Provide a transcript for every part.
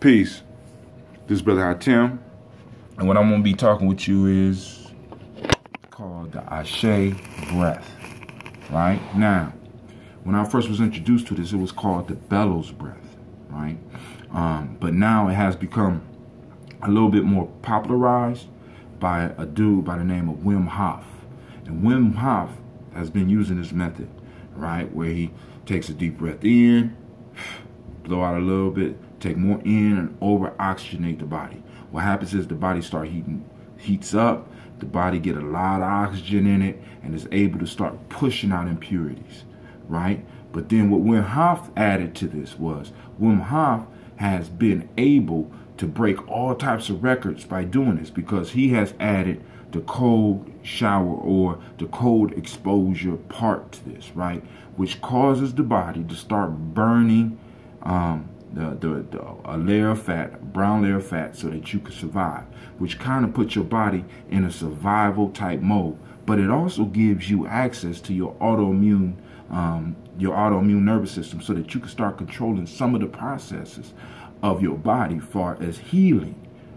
Peace. This is Brother Hatim, and what I'm going to be talking with you is called the Ashe breath. Right? Now, when I first was introduced to this, it was called the bellows breath. Right? But now it has become a little bit more popularized by a dude by the name of Wim Hof. And Wim Hof has been using this method, right, where he takes a deep breath in, blow out a little bit, take more in, and over-oxygenate the body. What happens is the body heats up, the body get a lot of oxygen in it, and is able to start pushing out impurities, right? But then what Wim Hof added to this was, Wim Hof has been able to break all types of records by doing this, because he has added the cold shower or the cold exposure part to this, right? Which causes the body to start burning a layer of fat, a brown layer of fat, so that you can survive, which kind of puts your body in a survival type mode. But it also gives you access to your autoimmune nervous system, so that you can start controlling some of the processes of your body far as healing,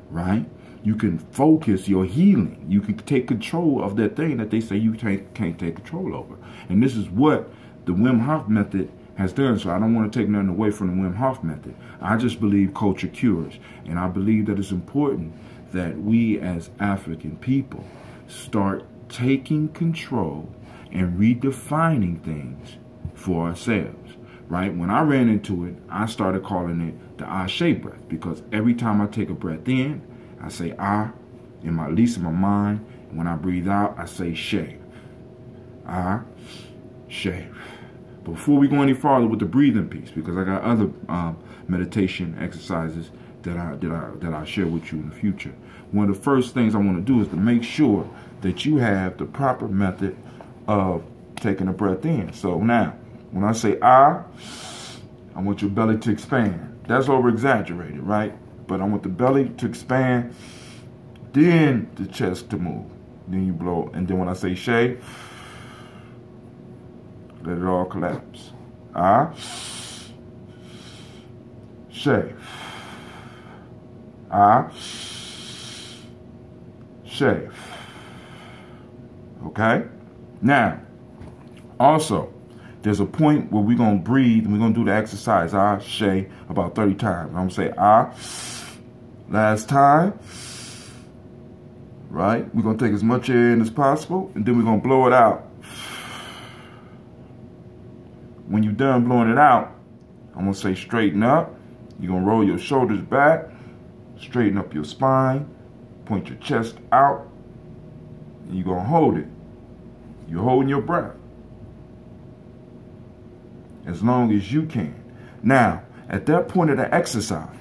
right? You can focus your healing. You can take control of that thing that they say you can't take control over. And this is what the Wim Hof method has done. So I don't want to take nothing away from the Wim Hof method. I just believe culture cures. And I believe that it's important that we as African people start taking control and redefining things for ourselves, right? When I ran into it, I started calling it the Ashe breath, because every time I take a breath in, I say ah, at least in my mind. And when I breathe out, I say she. Ah, she. Before we go any farther with the breathing piece, because I got other meditation exercises that I share with you in the future. One of the first things I want to do is to make sure that you have the proper method of taking a breath in. So now, when I say ah, I want your belly to expand. That's over exaggerated, right? But I want the belly to expand, then the chest to move. Then you blow, and then when I say she, let it all collapse. Ah, she. Ah, she. Okay? Now, also, there's a point where we're going to breathe and we're going to do the exercise, ah, she, about 30 times. I'm going to say, ah, last time, right? We're going to take as much air in as possible, and then we're going to blow it out. When you're done blowing it out, I'm going to say straighten up. You're going to roll your shoulders back, straighten up your spine, point your chest out, and you're going to hold it. You're holding your breath as long as you can. Now, at that point of the exercise,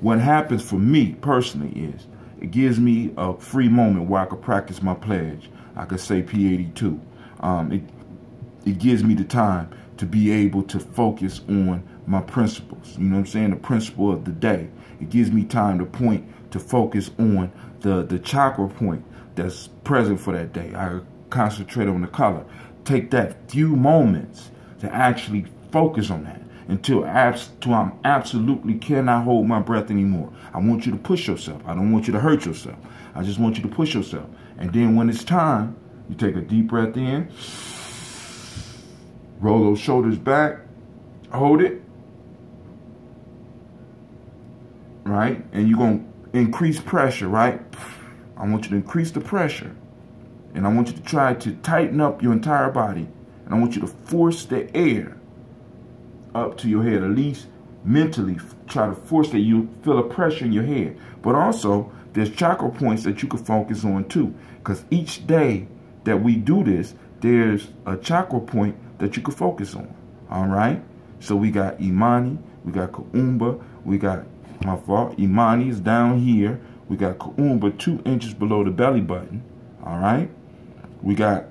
what happens for me personally is it gives me a free moment where I could practice my pledge. I could say P82. It gives me the time to be able to focus on my principles. You know what I'm saying? The principle of the day. It gives me time to focus on the chakra point that's present for that day. I concentrate on the color. Take that few moments to actually focus on that until I absolutely cannot hold my breath anymore. I want you to push yourself. I don't want you to hurt yourself. I just want you to push yourself. And then when it's time, you take a deep breath in, roll those shoulders back, hold it, right? And you're going to increase pressure, right? I want you to increase the pressure. And I want you to try to tighten up your entire body. And I want you to force the air up to your head, at least mentally. Try to force that you feel a pressure in your head. But also, there's chakra points that you can focus on too. Because each day that we do this, there's a chakra point that you can focus on. All right? So we got Imani, we got Kuumba, we got, my fault, Imani is down here. We got Kuumba 2 inches below the belly button. All right? We got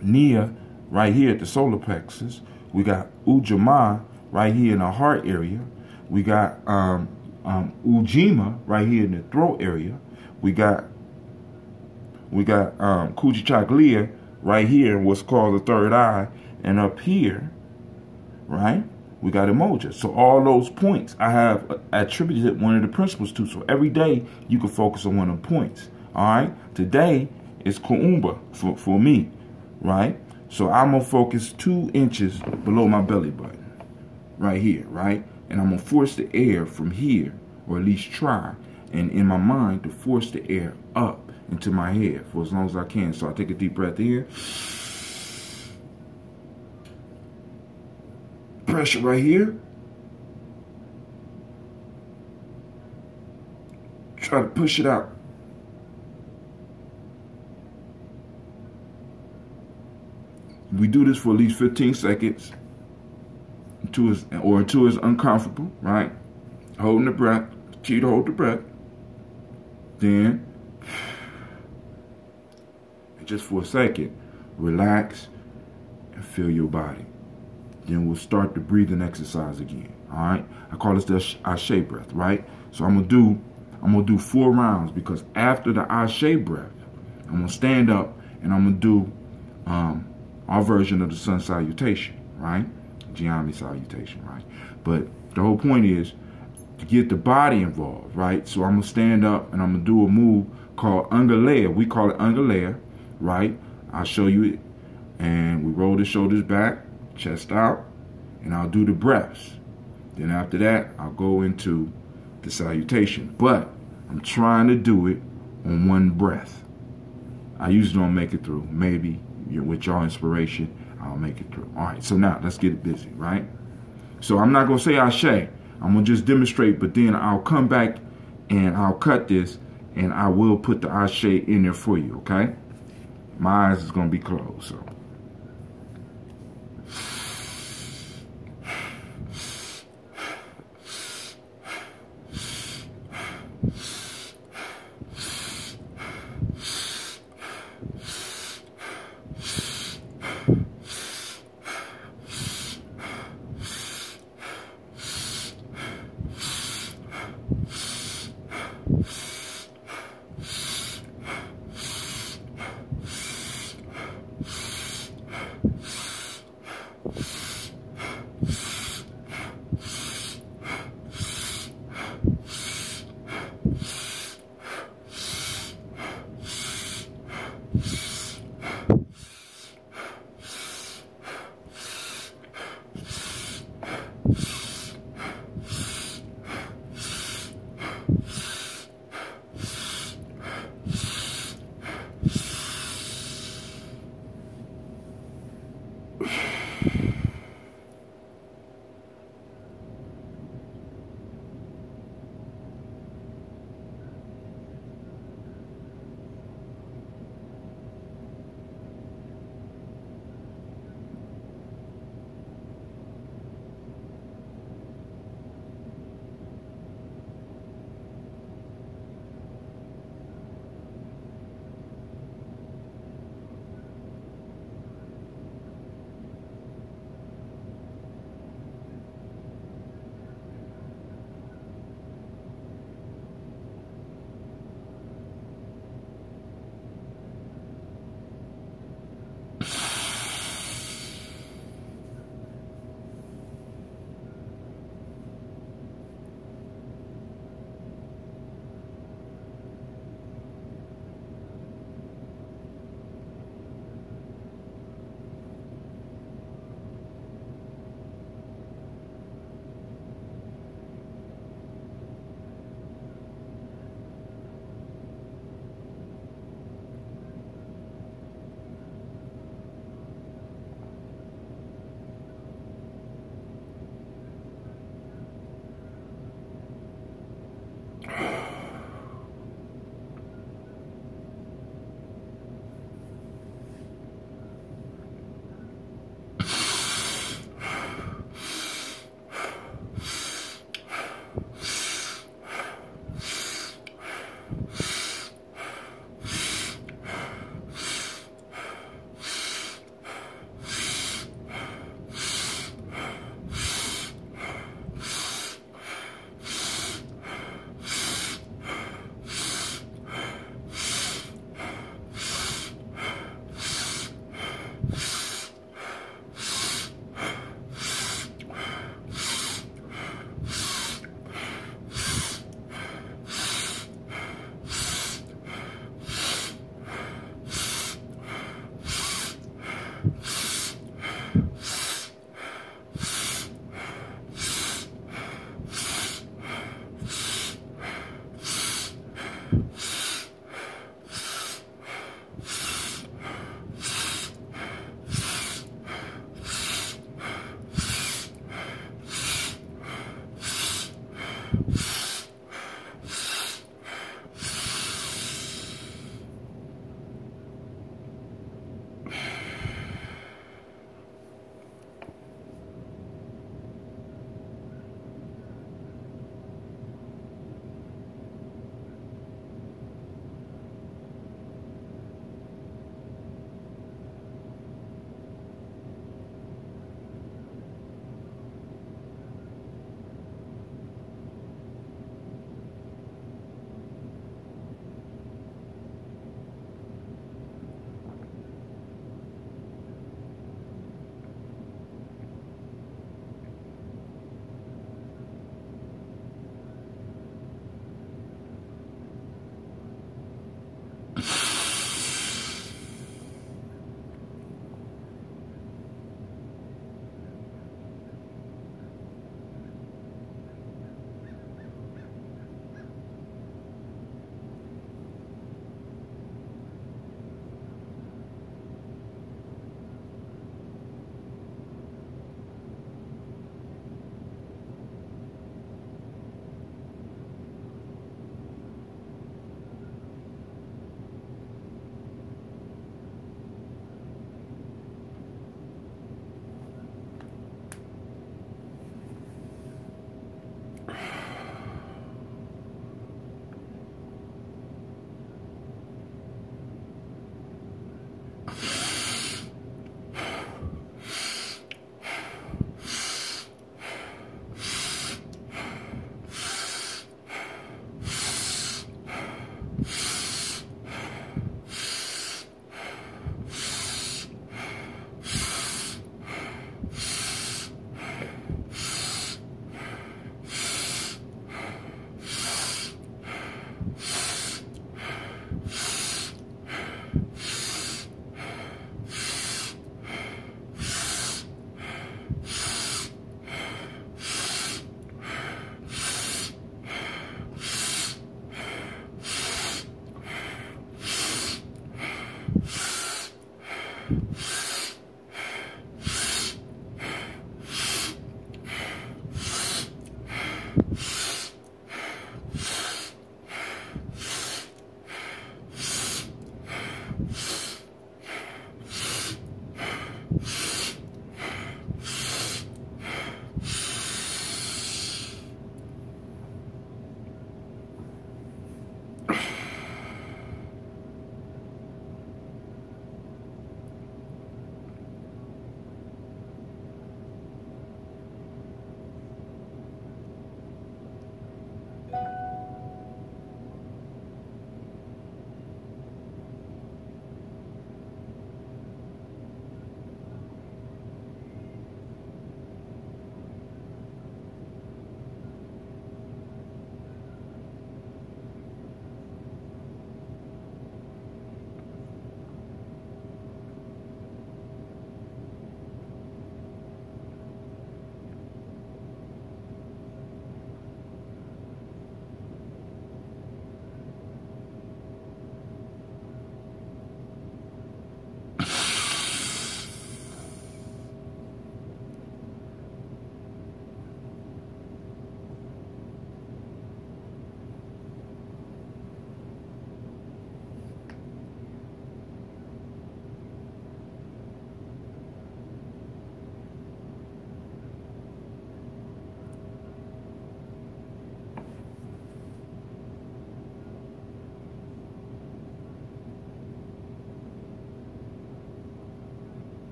Nia right here at the solar plexus. We got Ujima right here in the heart area. We got Ujima right here in the throat area. We got Kujichaklia right here in what's called the third eye. And up here, right, we got emoja. So all those points I have attributed one of the principles to. So every day you can focus on one of the points. All right. Today is Kuumba for me, right? So I'm gonna focus 2 inches below my belly button, right here, right? And I'm gonna force the air from here, or at least try, and in my mind to force the air up into my head for as long as I can. So I take a deep breath here. Pressure right here. Try to push it out. We do this for at least 15 seconds until it's uncomfortable, right? Holding the breath. Continue to hold the breath. Then, just for a second, relax and feel your body. Then we'll start the breathing exercise again. All right. I call this the Ashe breath, right? So I'm gonna do 4 rounds, because after the Ashe breath, I'm gonna stand up and I'm gonna do our version of the sun salutation, right? Gye-Nyame salutation, right? But the whole point is to get the body involved, right? So I'm gonna stand up and I'm gonna do a move called Ungalea. We call it Ungalea, right? I'll show you it. And we roll the shoulders back, chest out, and I'll do the breaths. Then after that, I'll go into the salutation. But I'm trying to do it on 1 breath. I usually don't make it through. Maybe with your inspiration, I'll make it through. All right, so now let's get it busy, right? So I'm not going to say Ashe. I'm going to just demonstrate, but then I'll come back and I'll cut this and I will put the Ashe in there for you, okay? My eyes is going to be closed, so.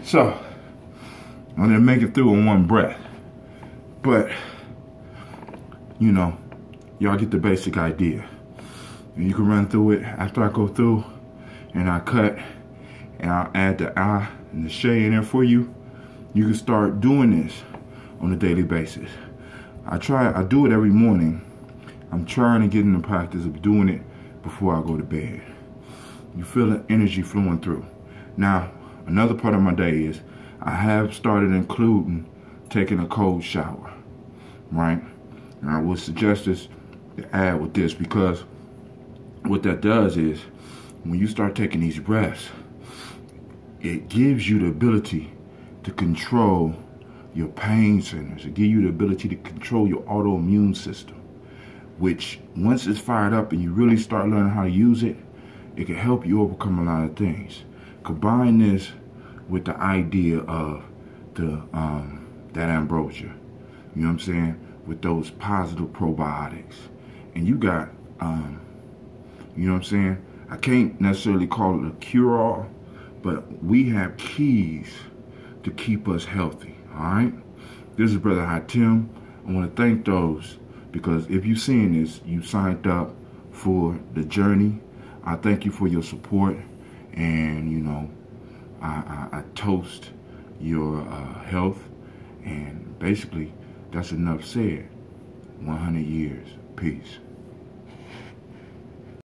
So, I'm gonna make it through in one breath. But, you know, y'all get the basic idea. And you can run through it after I go through and I cut and I'll add the I and the shay in there for you. You can start doing this on a daily basis. I do it every morning. I'm trying to get in the practice of doing it before I go to bed. You feel the energy flowing through. Now, another part of my day is I have started including taking a cold shower, right? And I would suggest this to add with this, because what that does is when you start taking these breaths, it gives you the ability to control your pain centers. It gives you the ability to control your autoimmune system, which once it's fired up and you really start learning how to use it, it can help you overcome a lot of things. Combine this with the idea of the that ambrosia, you know what I'm saying, with those positive probiotics, and you got you know what I'm saying, I can't necessarily call it a cure-all, but we have keys to keep us healthy. All right, this is Brother Hatim. I want to thank those, because if you're seeing this, you signed up for the journey. I thank you for your support, and you know, I toast your health, and basically that's enough said. 100 years. Peace.